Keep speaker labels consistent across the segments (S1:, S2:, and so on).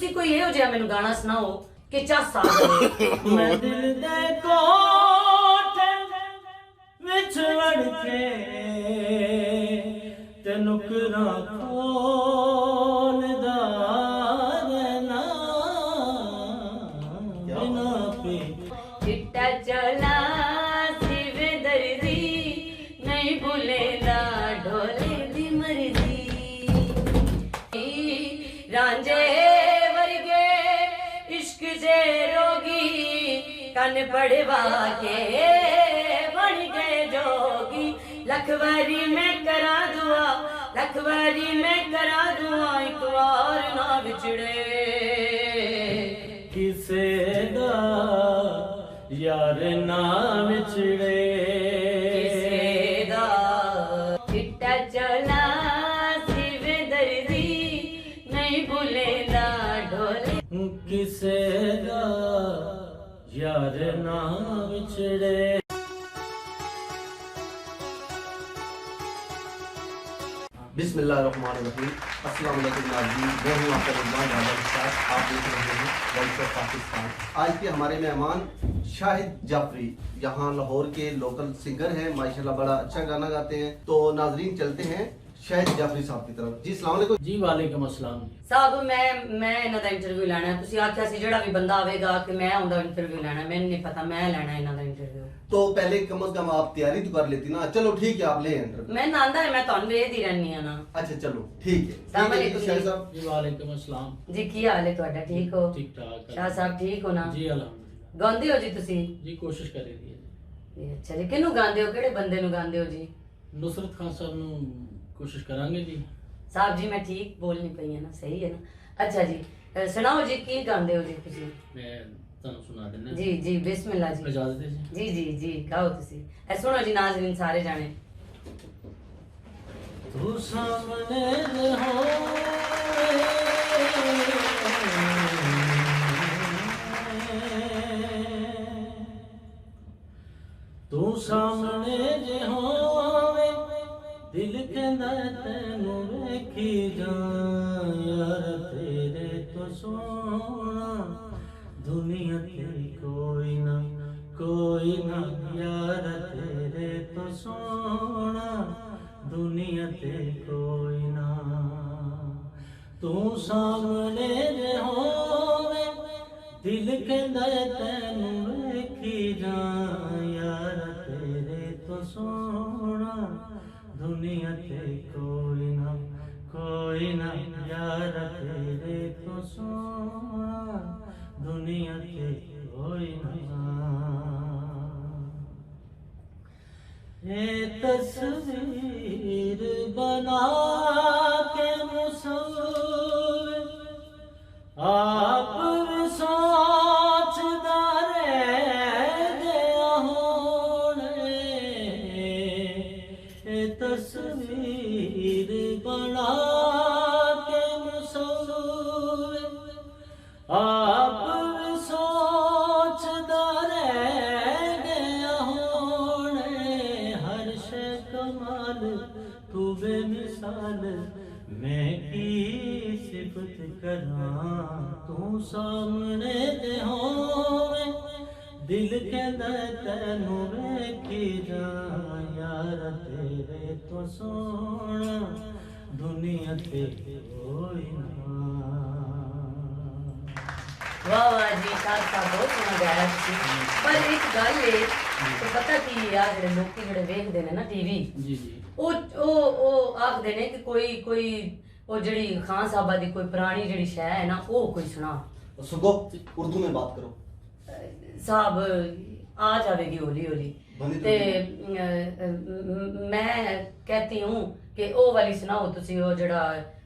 S1: ਤੁਸੀਂ ਕੋਈ ਇਹੋ ਜਿਹਾ ਮੈਨੂੰ ਗਾਣਾ ਸੁਣਾਓ ਕਿ ਝੱਸ ਆ ਜਾਵੇ।
S2: ਮੈਂ ਦਿਲ ਦੇ ਕੋਠੇ ਵਿੱਚ ਵੜ ਕੇ ਤੇ ਨੁਕਰਾਂ ਖੋਲਦਾ ਰਹਿਣਾ ਬਿਨਾ ਪੇ
S1: चिट्टा चला शिव दर्दी नहीं भूलेला ढोले दी मर्जी रांझे वर्गे इश्क जे रोगी कन पड़वा के बन गए जोगी लखवारी मैं करा दुआ लखवारी मैं करा दुआ एक बार ना बिछड़े
S2: ਕਿਸੇ ਦਾ ਯਾਰ ਨਾ ਵਿਛੜੇ
S1: ਕਿਸੇ ਦਾ ਚਿੱਟਾ ਚਲਾ ਸਿਵ ਦਰਦੀ ਨਹੀਂ ਭੁੱਲੇਲਾ ਢੋਲੇ
S2: ਕਿਸੇ ਦਾ ਯਾਰ ਨਾ ਵਿਛੜੇ
S3: बिस्मिल्लाहिर्रहमानिर्रहीम। अस्सलाम वालेकुम नाज़रीन, मैं हूँ आपका रिजवान राजा के साथ आप देख रहे हैं वॉइस ऑफ पाकिस्तान। आज के हमारे मेहमान शाहिद जाफरी यहाँ लाहौर के लोकल सिंगर हैं, माशाल्लाह बड़ा अच्छा गाना गाते हैं। तो नाजरीन चलते हैं शाहिद जाफरी साहब की तरफ। जी अस्सलाम वालेकुम।
S2: ਜੀ ਵਾਲੇਕਮ ਅਸਲਾਮ
S1: ਸਾਹਿਬ ਮੈਂ ਇਹਨਾਂ ਦਾ ਇੰਟਰਵਿਊ ਲੈਣਾ ਹੈ। ਤੁਸੀਂ ਆਖਿਆ ਸੀ ਜਿਹੜਾ ਵੀ ਬੰਦਾ ਆਵੇਗਾ ਕਿ ਮੈਂ ਉਹਦਾ ਇੰਟਰਵਿਊ ਲੈਣਾ, ਮੈਨੂੰ ਨਹੀਂ ਪਤਾ, ਮੈਂ ਲੈਣਾ ਇਹਨਾਂ ਦਾ ਇੰਟਰਵਿਊ।
S3: तो पहले कम से कम आप तैयारी तो कर लेती ना। चलो ठीक है, आप ले इंटरव्यू।
S1: ਮੈਂ ਨਾਂਦਾ ਹੈ, ਮੈਂ ਤੁਹਾਨੂੰ ਵੇਖਦੀ ਰਹਿੰਦੀ ਆ ਨਾ।
S3: अच्छा चलो ठीक है।
S1: अस्सलाम
S3: ठीक है
S1: वालेकुम
S3: जी, शाहिद
S1: जी।
S3: साहब।
S2: ਜੀ ਵਾਲੇਕਮ ਅਸਲਾਮ
S1: ਜੀ ਕੀ ਹਾਲ ਹੈ ਤੁਹਾਡਾ? ਠੀਕ ਹੋ?
S2: ਠੀਕ ਠਾਕ
S1: ਸ਼ਾਹ ਸਾਹਿਬ ਠੀਕ ਹੋ ਨਾ?
S2: ਜੀ ਅਲਹਮਦੁਲਿਲਾ
S1: ਗਾਉਂਦੇ ਹੋ ਜੀ ਤੁਸੀਂ?
S2: ਜੀ ਕੋਸ਼ਿਸ਼ ਕਰੀ ਦੀ ਹੈ
S1: ਜੀ ਅੱਛਾ ਜੀ। ਕਿਹਨੂੰ ਗਾਉਂਦੇ ਹੋ, ਕਿਹੜੇ ਬੰਦੇ ਨੂੰ ਗਾਉਂਦੇ ਹੋ ਜੀ?
S2: ਨੁਸਰਤ ਖਾਨ ਸਾਹਿਬ ਨੂੰ ਕੋਸ਼ਿਸ਼ ਕਰਾਂਗੇ ਜੀ
S1: ਸਾਹਿਬ ਜੀ ਮੈਂ ਠੀਕ ਬੋਲਣੀ ਪਈ ਹਾਂ ਨਾ, ਸਹੀ ਹੈ ਨਾ? ਅੱਛਾ ਜੀ, ਸੁਣਾਓ ਜੀ ਕੀ ਗਾਉਂਦੇ ਹੋ ਜੀ ਤੁਸੀਂ?
S2: ਮੈਂ ਤੁਹਾਨੂੰ ਸੁਣਾ ਦਿੰਦਾ
S1: ਜੀ ਜੀ ਬਿਸਮਿਲ੍ਲਾ ਜੀ।
S2: ਇਜਾਜ਼ਤ ਹੈ ਜੀ
S1: ਜੀ ਜੀ ਜੀ ਗਾਓ ਤੁਸੀਂ। ਇਹ ਸੁਣੋ ਜੀ ਨਾਜ਼ਰੀਨ ਸਾਰੇ ਜਾਣੇ।
S2: ਤੂੰ ਸਾਹਮਣੇ ਹੋ ਤੂੰ ਸਾਹਮਣੇ ਜੇ ਹੋਵੇ ਦਿਲ ਕਹਿੰਦਾ ਤੈਨੂੰ ਵੇਖੀ ਜਾ ਯਾਰ ਤੇਰੇ ਤੋਂ ਸੋਹਣਾ ਦੁਨੀਆ ਤੇ ਕੋਈ ਨਾ ਯਾਰ ਤੇਰੇ ਤੋਂ ਸੋਹਣਾ ਦੁਨੀਆ ਤੇ ਕੋਈ ਨਾ ਤੂੰ ਸਾਹਮਣੇ ਜੇ ਹੋਵੇ ਦਿਲ ਕਹਿੰਦਾ ਤੈਨੂੰ ਵੇਖੀ ਜਾ ਯਾਰ ਤੇਰੇ ਤੋਂ ਸੋਹਣਾ ਦੁਨੀਆ ਤੇ ਕੋਈ ਨਾ ਯਾਰ ਤੇਰੇ ਤੋਂ ਸੋਹਣਾ ਦੁਨੀਆ ਤੇ ਕੋਈ ਨਾ ਇਹ ਤਸਵੀਰ ਬਣਾ ਕੇ ਮੁਸਵਿਰ ਆਪ ਵੀ ਸੋਚਦਾ ਰਹਿ ਗਿਆ ਹੋਣੇ ਇਹ ਤਸਵੀਰ ਬਣਾ ਕੇ ਮੁਸਵਿਰ ਆਪ ਵੀ ਸੋਚਦਾ ਰਹਿ ਗਿਆ ਹੋਣੇ ਹਰ ਸ਼ੈ ਕਮਾਲ ਤੂੰ ਬੇਮਿਸਾਲ ਮੈਂ ਕੀ ਸਿਫਤ ਕਰਾਂ ਤੂੰ ਸਾਹਮਣੇ ਤੇ ਹੋਵੇ ਦਿਲ ਕਹਿੰਦਾ ਤੈਨੂੰ ਵੇਖੀ ਜਾ ਯਾਰ ਤੇਰੇ ਤੋਂ ਸੋਹਣਾ ਦੁਨੀਆ ਤੇ ਕੋਈ ਨਾ
S1: ਵਾਹ ਵਾਹ ਜੀ, ਸ਼ਾਹ ਸਾਹਿਬ ਬਹੁਤ ਸੋਹਣਾ ਗਾਇਆ ਤੁਸੀਂ। ਪਰ ਇੱਕ ਗੱਲ ਹੈ ਕਿ ਪਤਾ ਕੀ ਆ, ਜਿਹੜੇ ਲੋਕੀ ਜਿਹੜੇ ਵੇਖਦੇ ਨੇ ਨਾ ਟੀਵੀ,
S2: ਜੀ ਜੀ
S1: ਉਹ ਆਖਦੇ ਨੇ ਕਿ ਕੋਈ ਉਹ ਜਿਹੜੀ ਖਾਨ ਸਾਹਿਬਾ ਦੀ ਕੋਈ ਪੁਰਾਣੀ ਜਿਹੜੀ ਸ਼ੈ ਹੈ ਨਾ ਉਹ ਕੋਈ ਸੁਣਾ।
S3: सुगो उर्दू में बात करो।
S1: ਸਾਹਿਬ आ जाएगी हौली हौली।
S3: बनी तो
S1: ते मैं कहती हूँ कि ओ वाली सुनाओ तुसी, ओ जड़ा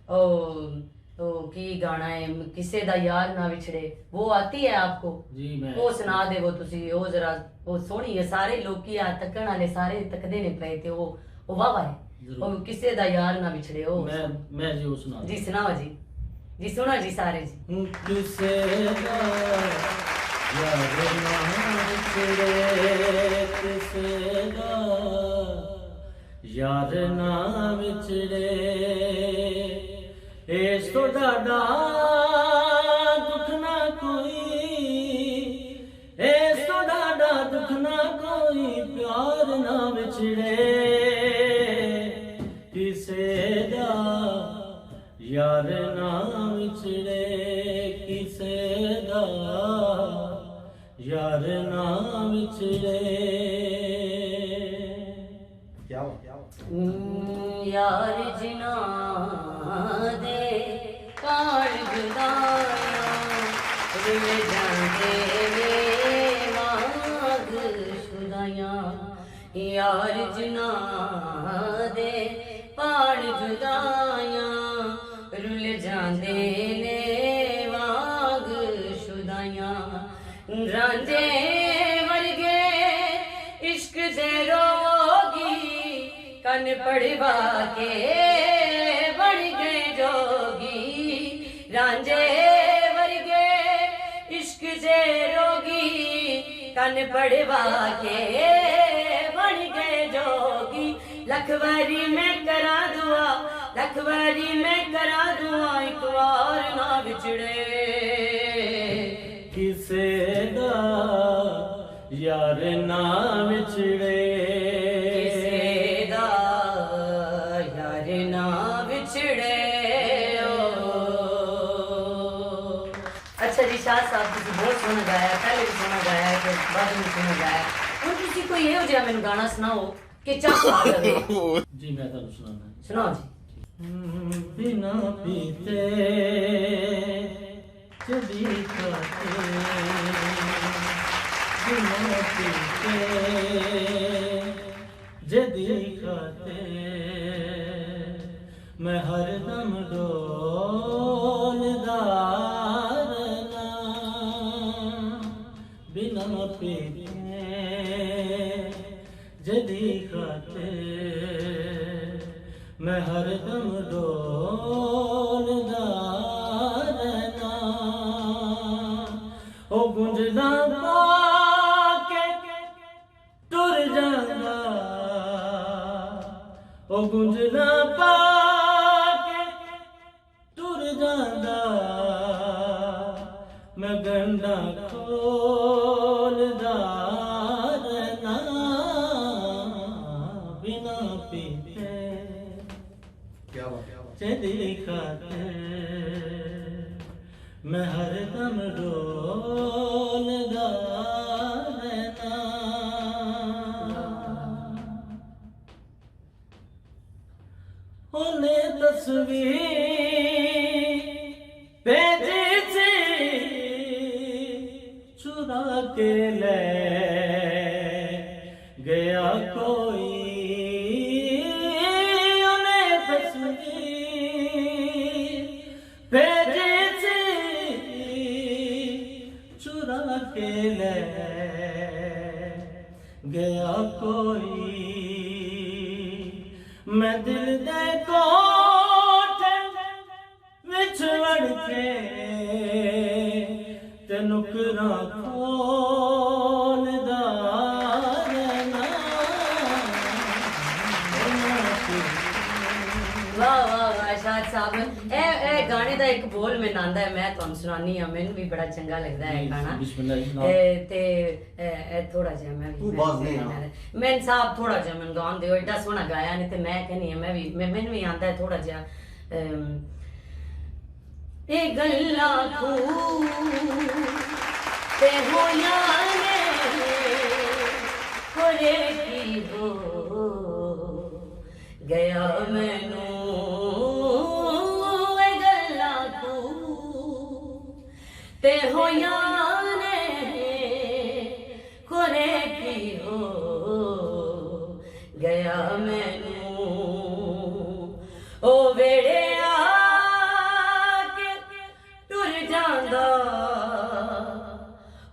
S1: ओ की गाना है किसे दा यार ना विछड़े, वो आती है आपको?
S2: जी मैं
S1: वो सुना दे वो तुसी, ओ जरा वो सोहनी है, सारे लोग आ तकन वाले सारे तकदे ने पे ते ओ वाह वाह है ओ किसे दा यार ना विछड़े। ओ
S2: मैं जी वो सुना
S1: जी सुनाओ जी जी सुनो जी सारे जी।
S2: किसे दा यार ना विछड़े किसे दा यार ना विछड़े इस तो डाडा विछड़े किसे दा यार ना विछड़े
S3: क्या हो
S1: यार जिना दे पार जुदाया रुल जाते वे माग शुदाया यार जिना दे पार जुदाया रुल जाते ने वाग शुदाया रांझे वर्गे इश्क दे रोगी कन पड़वा के बन गए जोगी रांझे वर्गे इश्क दे रोगी कन पड़वा के बन गए जोगी लखवारी मैं करा दुआ लखवारी मैं करा दुआ एक बार ना बिछड़े
S2: किसे दा यार ना विछड़े
S1: यार ना बिछड़े अच्छा जी शाह साहब तुसी बहुत सोहना गाया पहले भी सोहना गाया कि बाद में सोहना गाया हुण तुसी कोई इहो जिहा मैनूं गाना सुनाओ कि चाह आ जावे
S2: जी मैं तुहानूं सुनाना
S1: सुनाओ जी
S2: बिना पीते जदी खाते बिना पीते जदी खाते मैं हरदम डोलदार ना बिना पीते जदी खाते मैं हरदम डोलदार ना ओ गुंजना पाके तुर जाना ओ गुंजना पाके तुर जाना मैं गंडा खोलदार ना बिना पीते
S3: क्या बात
S2: जदी खाते मैं हरदम डोलदार ना ओने तस्वीर भेजी सी चुरा के ले गया कोई भेजे से चुरा के ले गया कोई मैं दिल दे कोठे विच वड़ के ते नुकरा खोलदार ना
S1: वाह वाह वाह शाद साहब ए गाने दा एक बोल मैनूं आंदा है मैं तुहानूं सुनानी आ मैनूं भी बड़ा चंगा लगदा है गाना
S2: बिस्मिल्लाह जी, सुनाओ।
S1: ते थोड़ा जिहा मैं
S3: तू बाज नहीं आ।
S1: मैं साहब थोड़ा जिहा मैनूं गान दिओ एडा सोहना गाया नहीं ते मैं कहनी आ मैनूं भी आंदा है थोड़ा जिहा ए गल्ला तू ते होया ने होरे की हो गया मैनूं ए गल्ला तू ते होया ने होरे की हो गया मैनूं ओ वेड़े आके टुर जांदा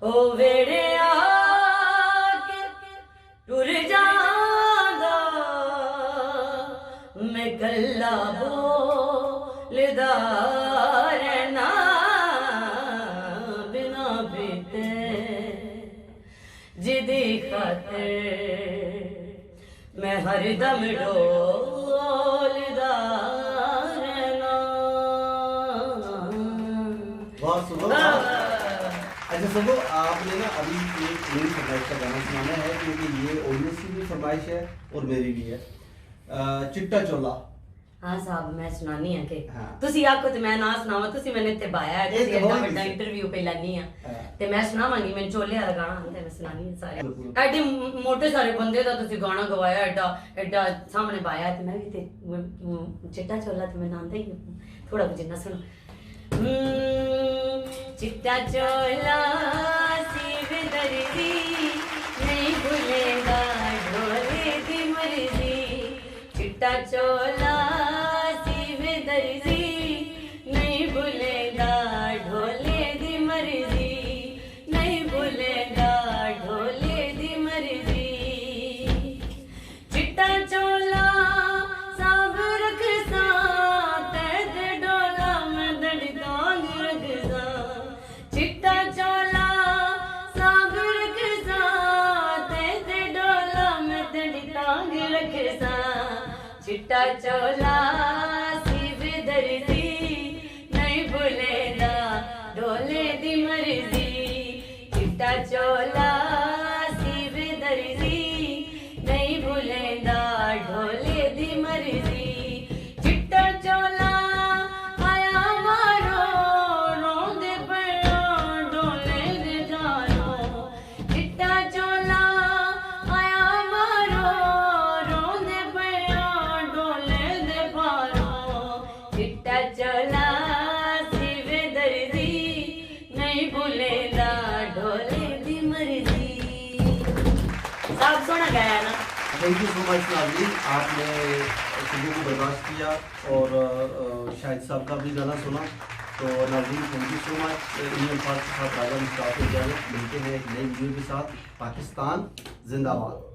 S1: ओ वेड़े आके टुर जांदा मैं गल्ला बोलदार ना बिना पीते जिदी खातिर मैं हरदम डोलदार ना
S3: बहुत सुनो अच्छा सुनो आपने ना अभी एक मेरी फरमाइश का गाना सुनाना है क्योंकि ये ऑडियंस की भी फरमाइश है और मेरी भी है चिट्टा चोला
S1: हाँ साहब मैं सुनानी है कि
S3: हाँ।
S1: ਤੁਸੀਂ ਆਖੋ ਤੇ ਮੈਂ ਨਾ ਸੁਣਾਵਾਂ ਤੁਸੀਂ ਮੈਨੂੰ ਇੱਥੇ ਬਾਇਆ ਹੈ ਤੁਸੀਂ
S3: ਇਹ ਤਾਂ
S1: ਐਡਾ
S3: ਬਹੁਤ
S1: ਵੱਡਾ
S3: ਹੀ-
S1: ਇੰਟਰਵਿਊ ਪੇ ਲੈਣੀ ਆ
S3: ਹਾਂ।
S1: ਤੇ ਮੈਂ ਸੁਣਾਵਾਂਗੀ ਮੈਨੂੰ ਚੋਲੇ ਵਾਲਾ ਗਾਣਾ ਆਉਂਦਾ ਮੈਂ ਸੁਣਾਣੀ ਹੈ ਸਾਰੇ
S3: ਬਿਲਕੁਲ।
S1: ਐਡੇ ਮੋਟੇ ਸਾਰੇ ਬੰਦੇ ਦਾ ਤੁਸੀਂ ਗਾਣਾ ਗਵਾਇਆ ਐਡਾ ਐਡਾ ਸਾਹਮਣੇ ਬਾਇਆ ਤੇ ਮੈਂ ਵੀ ਤੇ ਚਿੱਟਾ ਚੋਲਾ ਤੇ ਮੈਨੂੰ ਆਉਂਦਾ ਹੀ ਥੋੜਾ ਕੁ ਜਿੰਨਾ ਸੁਣ चिट्टा चोला सीव दर्जी नहीं भूलेगा ढोले दी मर्जी चिट्टा चोला सीव दर्जी नहीं भूलेगा ढोले दी मर्जी नहीं भूलेगा ढोले दी मर्जी चिट्टा चोला सब रखसा तैद डोला में दड़दांग रखसा चिट्टा चोला सब रखसा तैद डोला में दड़दांग रखसा चिट्टा चोला सिर दर्जी नहीं भूलेगा ढोले दी मर्जी चिट्टा चोला सिर दर्जी नहीं भूलेगा ढोले दी मर्जी चिट्टा चोला आया मारो रोंदे पयो ढोले दे जानो चिट्टा चोला आया मारो रोंदे पयो ढोले दे पारो चिट्टा चोला सिर दर्जी नहीं भूलेगा ढोले दी मर्जी साहब सोना गाया ना
S3: थैंक यू सो मच नाज़रीन, आपने सुबह को बर्दाश्त किया और शाहिद साहब का भी गाना सुना। तो नाज़रीन thank you so much. Indian park के साथ राजा मुश्ताक मिलते हैं एक नई वीडियो के साथ। पाकिस्तान जिंदाबाद।